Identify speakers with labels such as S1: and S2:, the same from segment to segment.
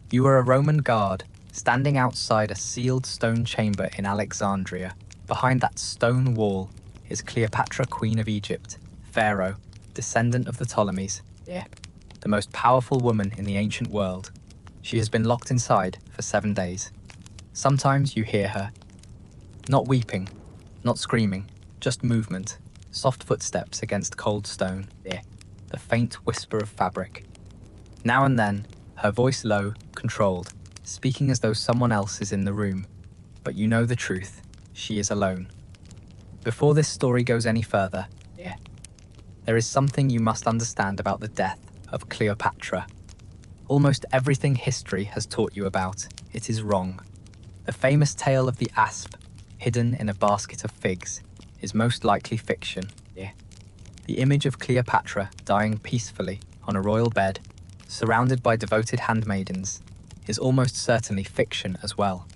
S1: You are a Roman guard, standing outside a sealed stone chamber in Alexandria. Behind that stone wall is Cleopatra, Queen of Egypt, Pharaoh, descendant of the Ptolemies. The most powerful woman in the ancient world. She has been locked inside for 7 days. Sometimes you hear her. Not weeping, not screaming, just movement. Soft footsteps against cold stone. The faint whisper of fabric. Now and then, her voice low, controlled, speaking as though someone else is in the room. But you know the truth. She is alone. Before this story goes any further, there is something you must understand about the death of Cleopatra. Almost everything history has taught you about, it is wrong. The famous tale of the asp, hidden in a basket of figs, is most likely fiction. The image of Cleopatra dying peacefully on a royal bed, surrounded by devoted handmaidens, is almost certainly fiction as well.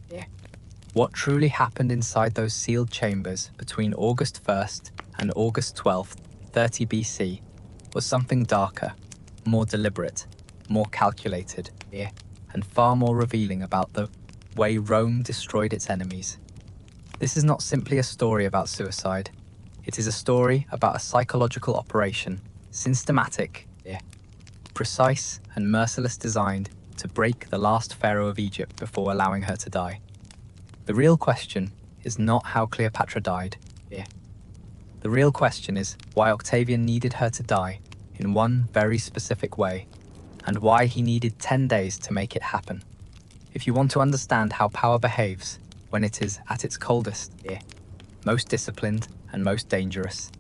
S1: What truly happened inside those sealed chambers between August 1st and August 12th, 30 BC, was something darker, more deliberate, more calculated, and far more revealing about the way Rome destroyed its enemies. This is not simply a story about suicide. It is a story about a psychological operation, systematic, precise and merciless, designed to break the last pharaoh of Egypt before allowing her to die. The real question is not how Cleopatra died. The real question is why Octavian needed her to die in one very specific way, and why he needed 10 days to make it happen. If you want to understand how power behaves when it is at its coldest, most disciplined and most dangerous,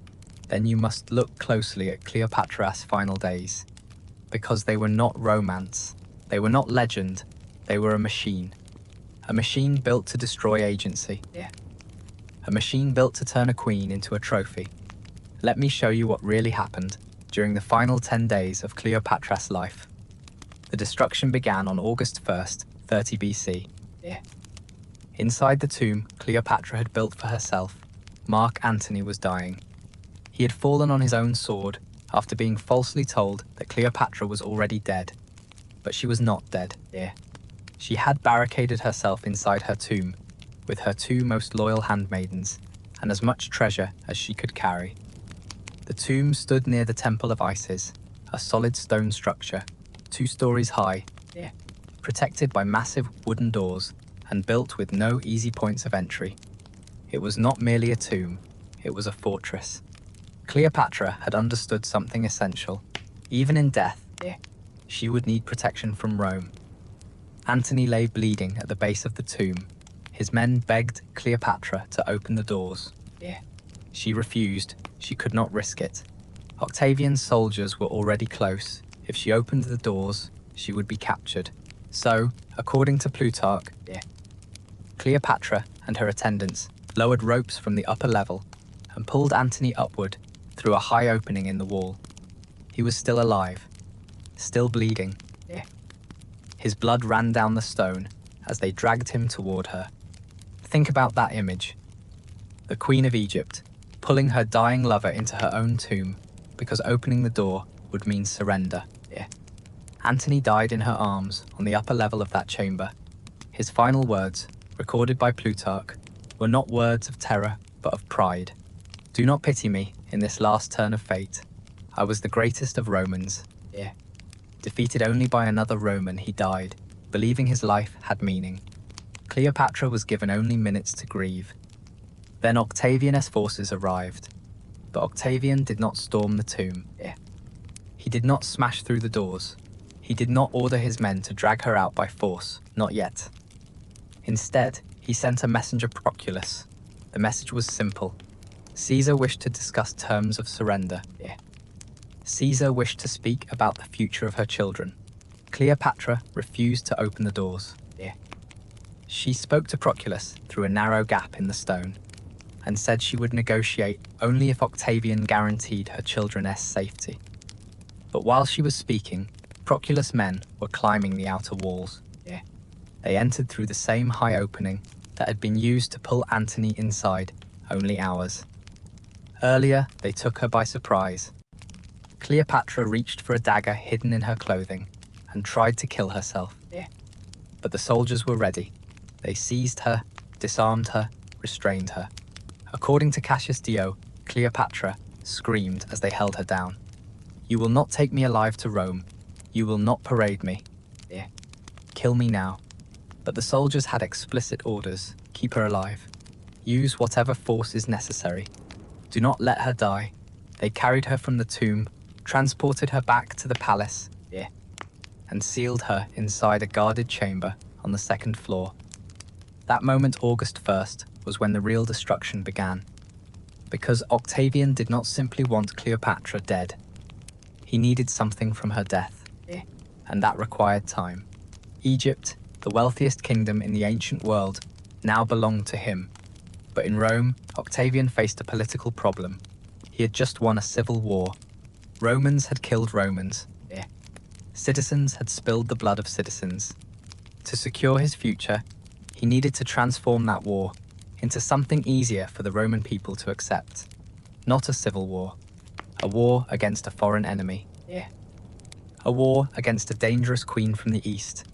S1: then you must look closely at Cleopatra's final days. Because they were not romance, they were not legend, they were a machine. A machine built to destroy agency. A machine built to turn a queen into a trophy. Let me show you what really happened during the final 10 days of Cleopatra's life. The destruction began on August 1st, 30 BC. Inside the tomb Cleopatra had built for herself, Mark Antony was dying. He had fallen on his own sword after being falsely told that Cleopatra was already dead. But she was not dead. She had barricaded herself inside her tomb with her 2 most loyal handmaidens and as much treasure as she could carry. The tomb stood near the Temple of Isis, a solid stone structure, 2 stories high, protected by massive wooden doors and built with no easy points of entry. It was not merely a tomb, it was a fortress. Cleopatra had understood something essential. Even in death, she would need protection from Rome. Antony lay bleeding at the base of the tomb. His men begged Cleopatra to open the doors. She refused. She could not risk it. Octavian's soldiers were already close. If she opened the doors, she would be captured. So, according to Plutarch, Cleopatra and her attendants lowered ropes from the upper level and pulled Antony upward through a high opening in the wall. He was still alive, still bleeding. His blood ran down the stone as they dragged him toward her. Think about that image. The Queen of Egypt, pulling her dying lover into her own tomb because opening the door would mean surrender. Antony died in her arms on the upper level of that chamber. His final words, recorded by Plutarch, were not words of terror, but of pride. Do not pity me in this last turn of fate. I was the greatest of Romans. Defeated only by another Roman, he died, believing his life had meaning. Cleopatra was given only minutes to grieve. Then Octavian's forces arrived. But Octavian did not storm the tomb. He did not smash through the doors. He did not order his men to drag her out by force, not yet. Instead, he sent a messenger, Proculus. The message was simple. Caesar wished to discuss terms of surrender. Caesar wished to speak about the future of her children. Cleopatra refused to open the doors. She spoke to Proculus through a narrow gap in the stone and said she would negotiate only if Octavian guaranteed her children's safety. But while she was speaking, Proculus' men were climbing the outer walls. They entered through the same high opening that had been used to pull Antony inside only hours. Earlier, they took her by surprise. Cleopatra reached for a dagger hidden in her clothing and tried to kill herself. But the soldiers were ready. They seized her, disarmed her, restrained her. According to Cassius Dio, Cleopatra screamed as they held her down. "You will not take me alive to Rome. You will not parade me. Kill me now." But the soldiers had explicit orders. Keep her alive. Use whatever force is necessary. Do not let her die. They carried her from the tomb, transported her back to the palace, and sealed her inside a guarded chamber on the second floor. That moment, August 1st, was when the real destruction began. Because Octavian did not simply want Cleopatra dead. He needed something from her death, and that required time. Egypt, the wealthiest kingdom in the ancient world, now belonged to him. But in Rome, Octavian faced a political problem. He had just won a civil war. Romans had killed Romans. Citizens had spilled the blood of citizens. To secure his future, he needed to transform that war into something easier for the Roman people to accept. Not a civil war. A war against a foreign enemy. A war against a dangerous queen from the east.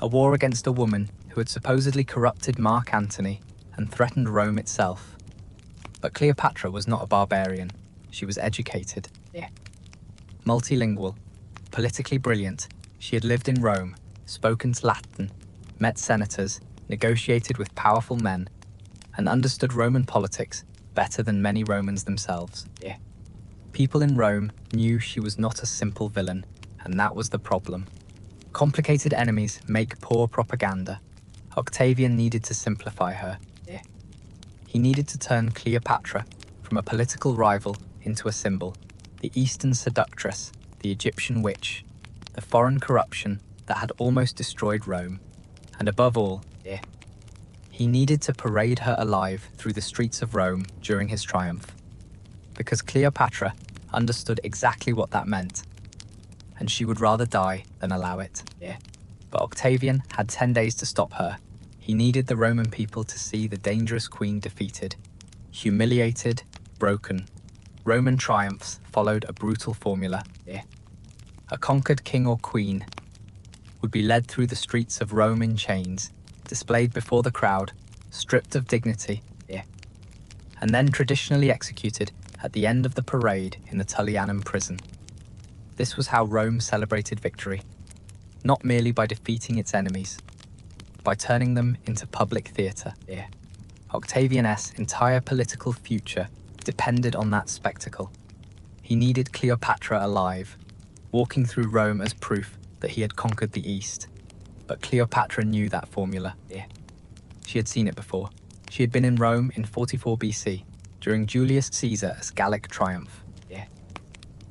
S1: A war against a woman who had supposedly corrupted Mark Antony and threatened Rome itself. But Cleopatra was not a barbarian. She was educated. Multilingual. Politically brilliant. She had lived in Rome, spoken Latin, met senators, negotiated with powerful men, and understood Roman politics better than many Romans themselves. People in Rome knew she was not a simple villain, and that was the problem. Complicated enemies make poor propaganda. Octavian needed to simplify her. He needed to turn Cleopatra from a political rival into a symbol, the Eastern seductress, the Egyptian witch, the foreign corruption that had almost destroyed Rome. And above all, he needed to parade her alive through the streets of Rome during his triumph. Because Cleopatra understood exactly what that meant, and she would rather die than allow it. But Octavian had 10 days to stop her. He needed the Roman people to see the dangerous queen defeated, humiliated, broken. Roman triumphs followed a brutal formula. A conquered king or queen would be led through the streets of Rome in chains, displayed before the crowd, stripped of dignity, and then traditionally executed at the end of the parade in the Tullianum prison. This was how Rome celebrated victory, not merely by defeating its enemies, by turning them into public theatre. Octavian's entire political future depended on that spectacle. He needed Cleopatra alive, walking through Rome as proof that he had conquered the East. But Cleopatra knew that formula. She had seen it before. She had been in Rome in 44 BC, during Julius Caesar's Gallic triumph.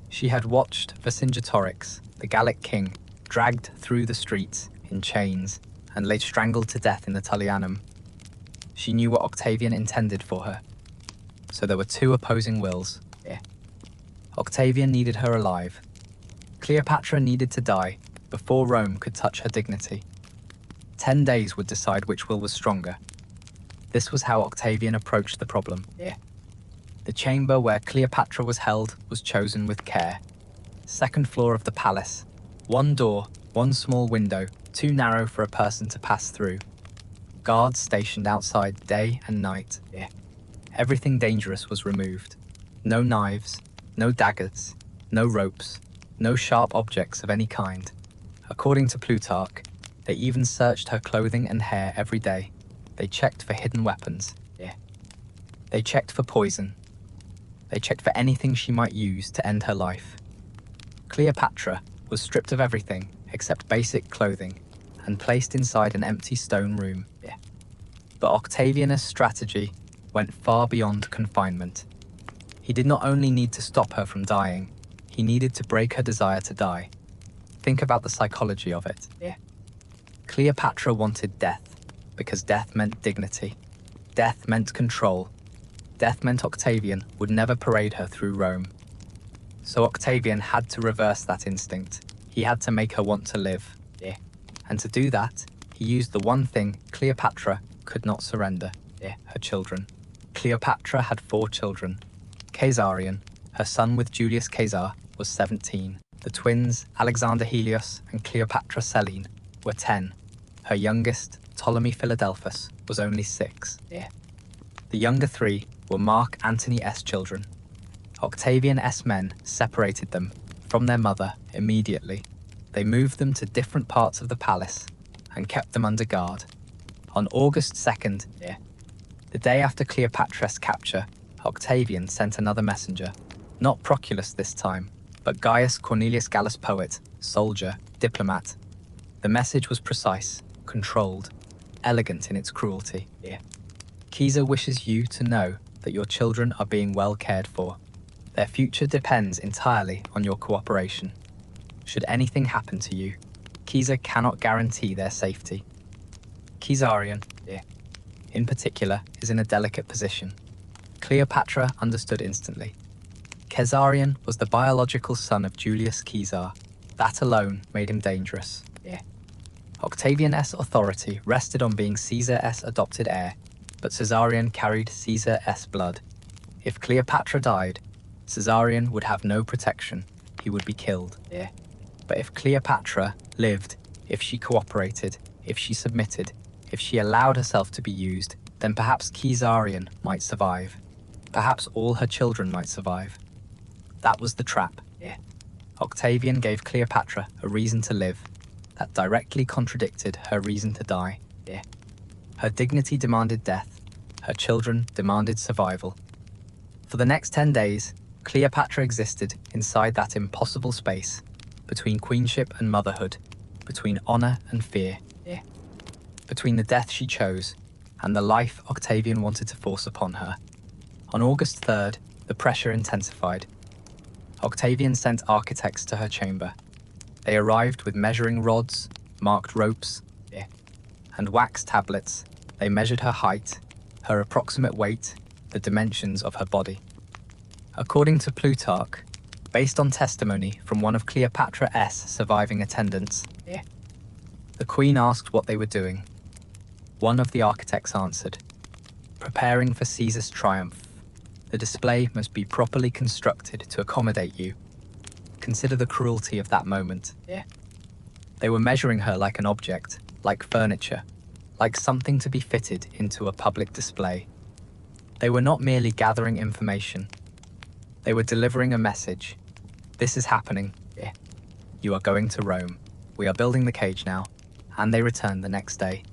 S1: She had watched Vercingetorix, the Gallic king, dragged through the streets in chains and lay strangled to death in the Tullianum. She knew what Octavian intended for her. So there were two opposing wills. Octavian needed her alive. Cleopatra needed to die before Rome could touch her dignity. 10 days would decide which will was stronger. This was how Octavian approached the problem. The chamber where Cleopatra was held was chosen with care. Second floor of the palace. One door, one small window, too narrow for a person to pass through. Guards stationed outside day and night. Everything dangerous was removed. No knives, no daggers, no ropes, no sharp objects of any kind. According to Plutarch, they even searched her clothing and hair every day. They checked for hidden weapons. They checked for poison. They checked for anything she might use to end her life. Cleopatra was stripped of everything except basic clothing and placed inside an empty stone room. But Octavian's strategy went far beyond confinement. He did not only need to stop her from dying, he needed to break her desire to die. Think about the psychology of it. Cleopatra wanted death because death meant dignity. Death meant control. Death meant Octavian would never parade her through Rome. So Octavian had to reverse that instinct. He had to make her want to live. And to do that, he used the one thing Cleopatra could not surrender, her children. Cleopatra had 4 children. Caesarion, her son with Julius Caesar, was 17. The twins, Alexander Helios and Cleopatra Selene, were 10. Her youngest, Ptolemy Philadelphus, was only 6. The younger 3 were Mark Antony S. children. Octavian S. men separated them from their mother immediately. They moved them to different parts of the palace and kept them under guard. On August 2nd, the day after Cleopatra's capture, Octavian sent another messenger, not Proculus this time, but Gaius Cornelius Gallus, poet, soldier, diplomat. The message was precise, controlled, elegant in its cruelty. Caesar wishes you to know that your children are being well cared for. Their future depends entirely on your cooperation. Should anything happen to you, Caesar cannot guarantee their safety. Caesarion, in particular, is in a delicate position. Cleopatra understood instantly. Caesarion was the biological son of Julius Caesar. That alone made him dangerous. Octavian's authority rested on being Caesar's adopted heir, but Caesarion carried Caesar's blood. If Cleopatra died, Caesarion would have no protection. He would be killed. But if Cleopatra lived, if she cooperated, if she submitted, if she allowed herself to be used, then perhaps Caesarion might survive. Perhaps all her children might survive. That was the trap. Octavian gave Cleopatra a reason to live that directly contradicted her reason to die. Her dignity demanded death. Her children demanded survival. For the next 10 days, Cleopatra existed inside that impossible space between queenship and motherhood, between honor and fear, between the death she chose and the life Octavian wanted to force upon her. On August 3rd, the pressure intensified. Octavian sent architects to her chamber. They arrived with measuring rods, marked ropes, and wax tablets. They measured her height, her approximate weight, the dimensions of her body. According to Plutarch, based on testimony from one of Cleopatra's surviving attendants, the queen asked what they were doing. One of the architects answered, "Preparing for Caesar's triumph. The display must be properly constructed to accommodate you. Consider the cruelty of that moment." They were measuring her like an object, like furniture, like something to be fitted into a public display. They were not merely gathering information. They were delivering a message. This is happening. You are going to Rome. We are building the cage now. And they returned the next day.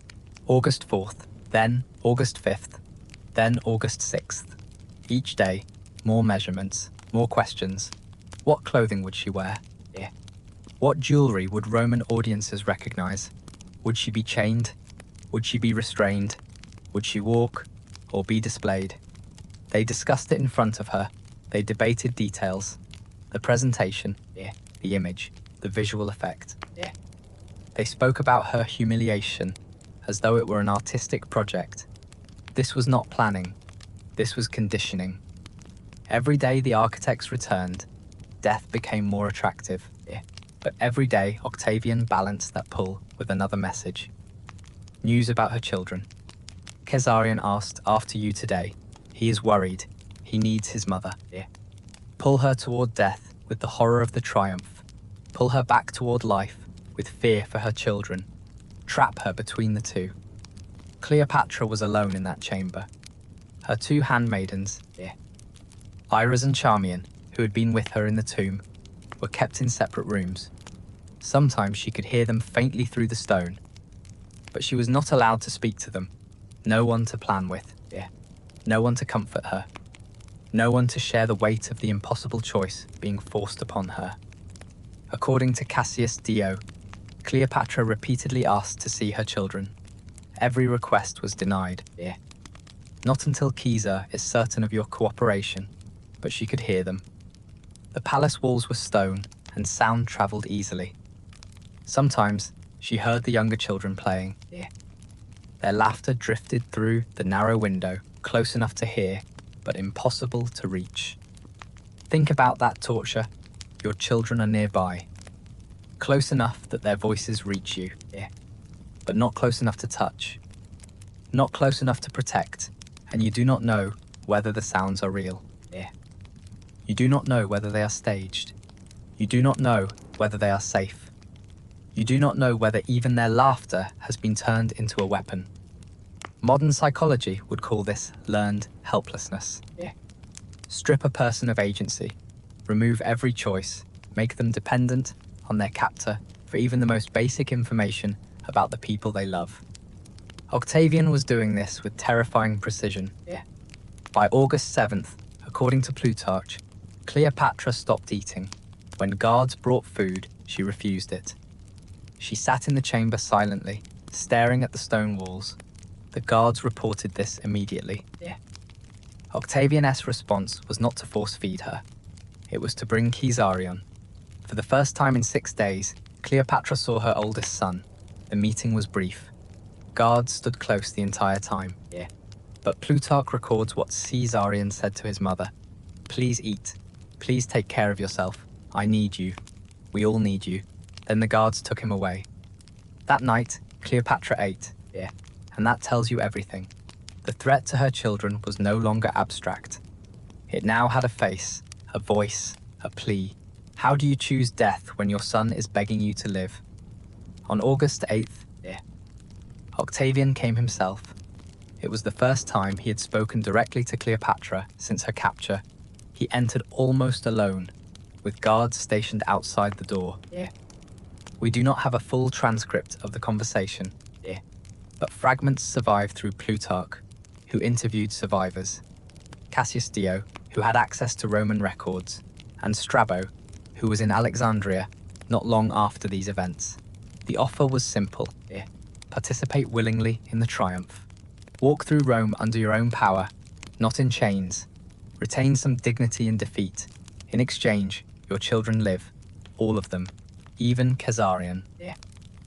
S1: August 4th, then August 5th, then August 6th. Each day, more measurements, more questions. What clothing would she wear? What jewelry would Roman audiences recognize? Would she be chained? Would she be restrained? Would she walk or be displayed? They discussed it in front of her. They debated details. The presentation, the image, the visual effect. They spoke about her humiliation as though it were an artistic project. This was not planning. This was conditioning. Every day the architects returned, death became more attractive. But every day Octavian balanced that pull with another message. News about her children. Caesarion asked, "After you today." He is worried. He needs his mother. Pull her toward death with the horror of the triumph. Pull her back toward life with fear for her children. Trap her between the two. Cleopatra was alone in that chamber. Her 2 handmaidens, Iris and Charmian, who had been with her in the tomb, were kept in separate rooms. Sometimes she could hear them faintly through the stone, but she was not allowed to speak to them. No one to plan with. No one to comfort her. No one to share the weight of the impossible choice being forced upon her. According to Cassius Dio, Cleopatra repeatedly asked to see her children. Every request was denied. Not until Caesar is certain of your cooperation, but she could hear them. The palace walls were stone, and sound travelled easily. Sometimes she heard the younger children playing. Their laughter drifted through the narrow window, close enough to hear, but impossible to reach. Think about that torture. Your children are nearby. Close enough that their voices reach you, but not close enough to touch. Not close enough to protect, and you do not know whether the sounds are real. You do not know whether they are staged. You do not know whether they are safe. You do not know whether even their laughter has been turned into a weapon. Modern psychology would call this learned helplessness. Strip a person of agency, remove every choice, make them dependent on their captor for even the most basic information about the people they love. Octavian was doing this with terrifying precision. By August 7th, according to Plutarch, Cleopatra stopped eating. When guards brought food, she refused it. She sat in the chamber silently, staring at the stone walls. The guards reported this immediately. Octavian's response was not to force-feed her. It was to bring Caesarion. For the first time in 6 days, Cleopatra saw her oldest son. The meeting was brief. Guards stood close the entire time. But Plutarch records what Caesarion said to his mother. "Please eat. Please take care of yourself. I need you. We all need you." Then the guards took him away. That night, Cleopatra ate. And that tells you everything. The threat to her children was no longer abstract. It now had a face, a voice, a plea. How do you choose death when your son is begging you to live? On August 8th, Octavian came himself. It was the first time he had spoken directly to Cleopatra since her capture. He entered almost alone, with guards stationed outside the door. We do not have a full transcript of the conversation, but fragments survive through Plutarch, who interviewed survivors, Cassius Dio, who had access to Roman records, and Strabo, who was in Alexandria not long after these events. The offer was simple. Participate willingly in the triumph. Walk through Rome under your own power, not in chains. Retain some dignity in defeat. In exchange, your children live, all of them, even Caesarion.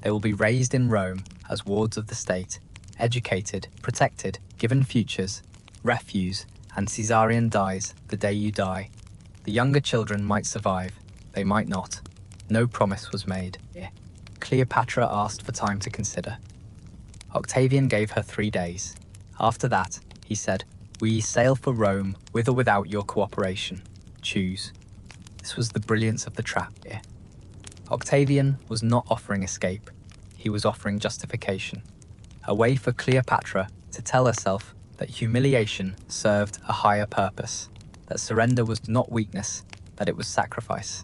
S1: They will be raised in Rome as wards of the state, educated, protected, given futures, refuse, and Caesarion dies the day you die. The younger children might survive, they might not. No promise was made. Cleopatra asked for time to consider. Octavian gave her 3 days. After that, he said, "We sail for Rome with or without your cooperation. Choose." This was the brilliance of the trap. Octavian was not offering escape. He was offering justification. A way for Cleopatra to tell herself that humiliation served a higher purpose, that surrender was not weakness, that it was sacrifice.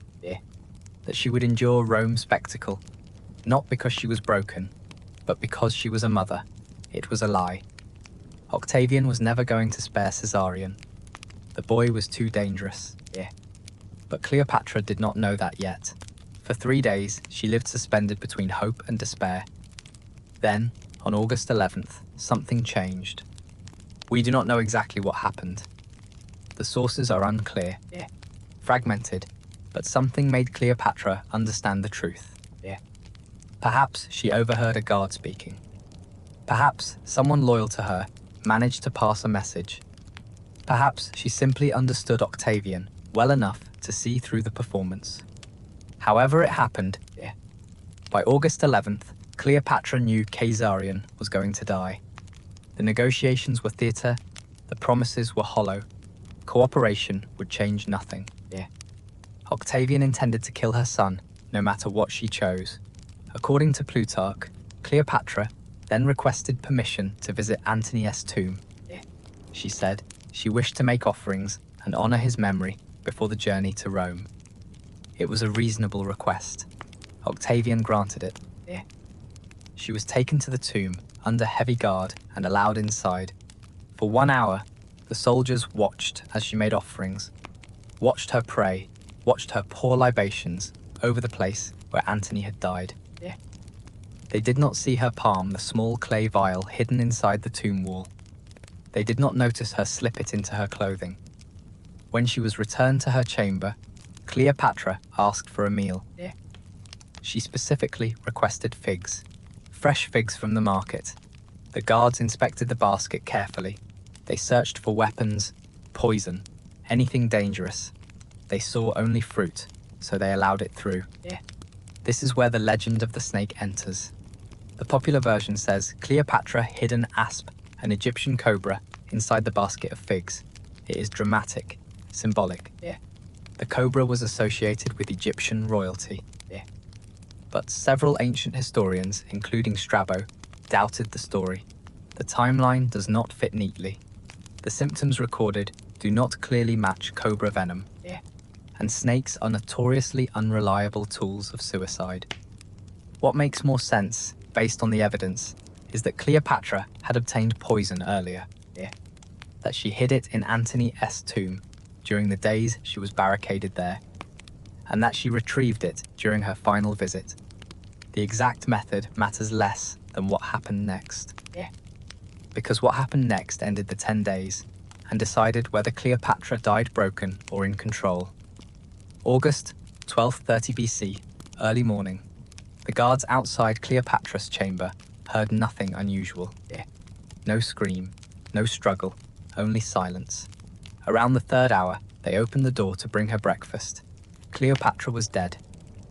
S1: That she would endure Rome's spectacle, not because she was broken, but because she was a mother. It was a lie. Octavian was never going to spare Caesarion. The boy was too dangerous. But Cleopatra did not know that yet. For 3 days, she lived suspended between hope and despair. Then, on August 11th, something changed. We do not know exactly what happened. The sources are unclear, fragmented, but something made Cleopatra understand the truth. Perhaps she overheard a guard speaking. Perhaps someone loyal to her managed to pass a message. Perhaps she simply understood Octavian well enough to see through the performance. However it happened, by August 11th, Cleopatra knew Caesarion was going to die. The negotiations were theatre, the promises were hollow. Cooperation would change nothing. Octavian intended to kill her son, no matter what she chose. According to Plutarch, Cleopatra then requested permission to visit Antony's tomb. She said she wished to make offerings and honor his memory before the journey to Rome. It was a reasonable request. Octavian granted it. She was taken to the tomb under heavy guard and allowed inside. For 1 hour, the soldiers watched as she made offerings, watched her pray, watched her pour libations over the place where Antony had died. They did not see her palm the small clay vial hidden inside the tomb wall. They did not notice her slip it into her clothing. When she was returned to her chamber, Cleopatra asked for a meal. She specifically requested figs, fresh figs from the market. The guards inspected the basket carefully. They searched for weapons, poison, anything dangerous. They saw only fruit, so they allowed it through. This is where the legend of the snake enters. The popular version says Cleopatra hid an asp, an Egyptian cobra, inside the basket of figs. It is dramatic, symbolic. The cobra was associated with Egyptian royalty. But several ancient historians, including Strabo, doubted the story. The timeline does not fit neatly. The symptoms recorded do not clearly match cobra venom, and snakes are notoriously unreliable tools of suicide. What makes more sense, based on the evidence, is that Cleopatra had obtained poison earlier, that she hid it in Antony's tomb during the days she was barricaded there, and that she retrieved it during her final visit. The exact method matters less than what happened next. Because what happened next ended the 10 days and decided whether Cleopatra died broken or in control. August 1230 BC, early morning. The guards outside Cleopatra's chamber heard nothing unusual. No scream, no struggle, only silence. Around the 3rd hour, they opened the door to bring her breakfast. Cleopatra was dead.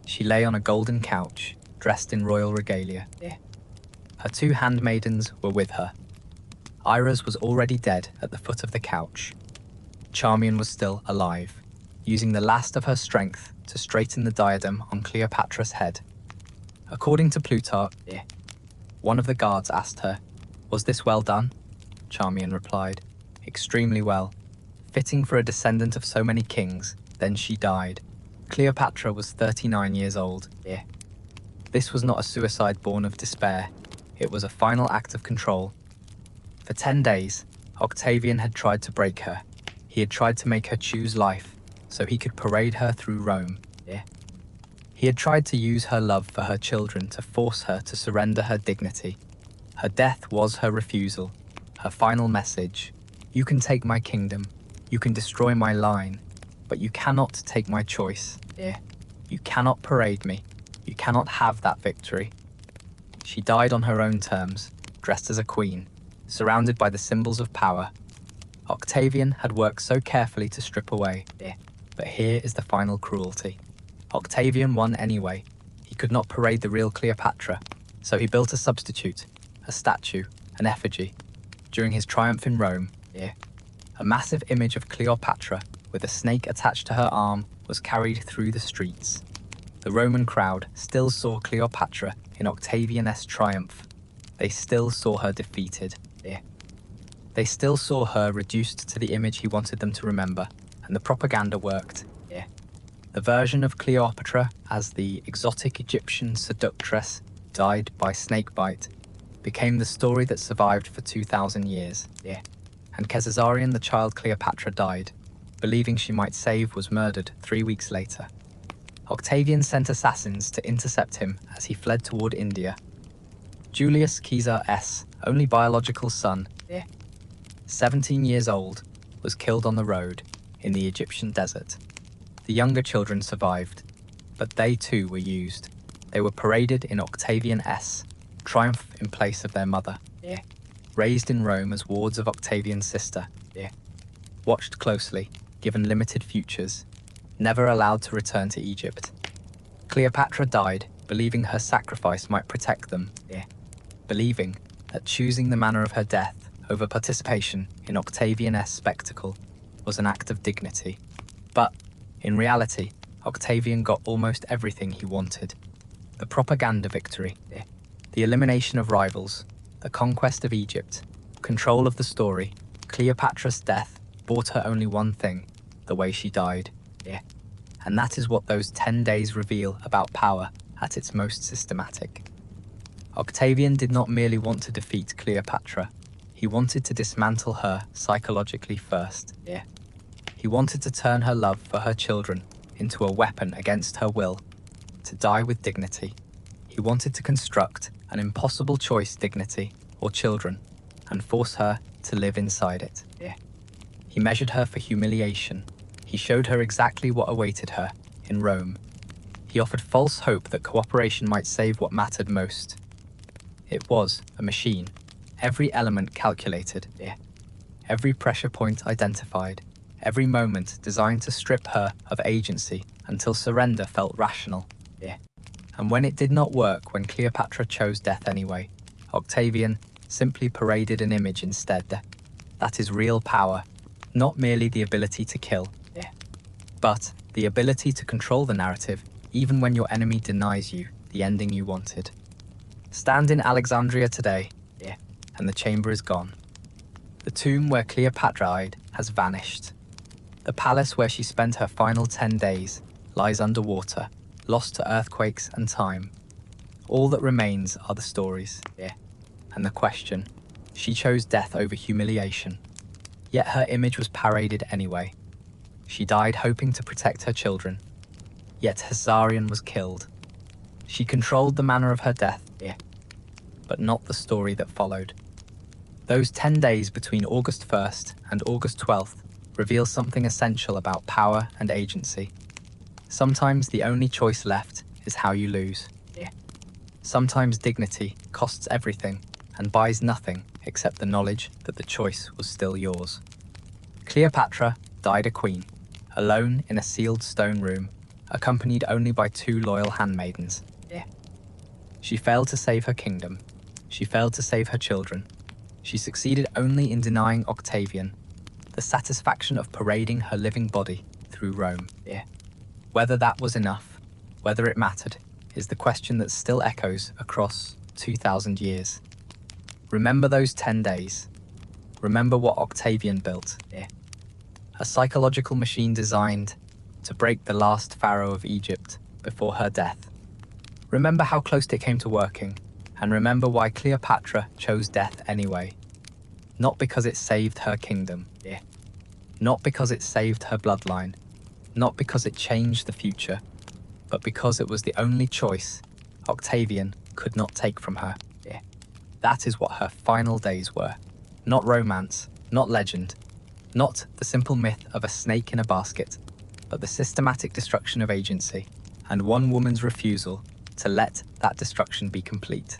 S1: She lay on a golden couch, dressed in royal regalia. Her 2 handmaidens were with her. Iris was already dead at the foot of the couch. Charmian was still alive, using the last of her strength to straighten the diadem on Cleopatra's head. According to Plutarch, one of the guards asked her, "Was this well done?" Charmian replied, "Extremely well. Fitting for a descendant of so many kings." Then she died. Cleopatra was 39 years old. This was not a suicide born of despair. It was a final act of control. For 10 days, Octavian had tried to break her. He had tried to make her choose life so he could parade her through Rome. He had tried to use her love for her children to force her to surrender her dignity. Her death was her refusal, her final message. You can take my kingdom, you can destroy my line, but you cannot take my choice. You cannot parade me, you cannot have that victory. She died on her own terms, dressed as a queen, surrounded by the symbols of power. Octavian had worked so carefully to strip away, but here is the final cruelty. Octavian won anyway. He could not parade the real Cleopatra, so he built a substitute, a statue, an effigy. During his triumph in Rome, a massive image of Cleopatra with a snake attached to her arm was carried through the streets. The Roman crowd still saw Cleopatra in Octavian's triumph. They still saw her defeated. They still saw her reduced to the image he wanted them to remember, and the propaganda worked. The version of Cleopatra as the exotic Egyptian seductress died by snakebite became the story that survived for 2,000 years. And Caesarion, the child Cleopatra, died, believing she might save, was murdered 3 weeks later. Octavian sent assassins to intercept him as he fled toward India. Julius Caesar's only biological son, 17 years old, was killed on the road in the Egyptian desert. The younger children survived, but they too were used. They were paraded in Octavian's triumph in place of their mother. Raised in Rome as wards of Octavian's sister. Watched closely, given limited futures, never allowed to return to Egypt. Cleopatra died, believing her sacrifice might protect them. Believing that choosing the manner of her death over participation in Octavian's spectacle was an act of dignity. But in reality, Octavian got almost everything he wanted. The propaganda victory, the elimination of rivals, the conquest of Egypt, control of the story. Cleopatra's death brought her only one thing, the way she died. And that is what those 10 days reveal about power at its most systematic. Octavian did not merely want to defeat Cleopatra, he wanted to dismantle her psychologically first. He wanted to turn her love for her children into a weapon against her will, to die with dignity. He wanted to construct an impossible choice: dignity or children, and force her to live inside it. He measured her for humiliation. He showed her exactly what awaited her in Rome. He offered false hope that cooperation might save what mattered most. It was a machine, every element calculated, every pressure point identified, every moment designed to strip her of agency until surrender felt rational. And when it did not work, when Cleopatra chose death anyway, Octavian simply paraded an image instead. That is real power, not merely the ability to kill, but the ability to control the narrative even when your enemy denies you the ending you wanted. Stand in Alexandria today, and the chamber is gone. The tomb where Cleopatra died has vanished. The palace where she spent her final 10 days lies underwater, lost to earthquakes and time. All that remains are the stories, and the question. She chose death over humiliation. Yet her image was paraded anyway. She died hoping to protect her children. Yet Hazarian was killed. She controlled the manner of her death, but not the story that followed. Those 10 days between August 1st and August 12th reveal something essential about power and agency. Sometimes the only choice left is how you lose. Sometimes dignity costs everything and buys nothing except the knowledge that the choice was still yours. Cleopatra died a queen, alone in a sealed stone room, accompanied only by 2 loyal handmaidens. She failed to save her kingdom. She failed to save her children. She succeeded only in denying Octavian the satisfaction of parading her living body through Rome. Whether that was enough, whether it mattered, is the question that still echoes across 2,000 years. Remember those 10 days. Remember what Octavian built. A psychological machine designed to break the last pharaoh of Egypt before her death. Remember how close it came to working, and remember why Cleopatra chose death anyway. Not because it saved her kingdom. Not because it saved her bloodline. Not because it changed the future, but because it was the only choice Octavian could not take from her. That is what her final days were. Not romance, not legend, not the simple myth of a snake in a basket, but the systematic destruction of agency, and one woman's refusal to let that destruction be complete.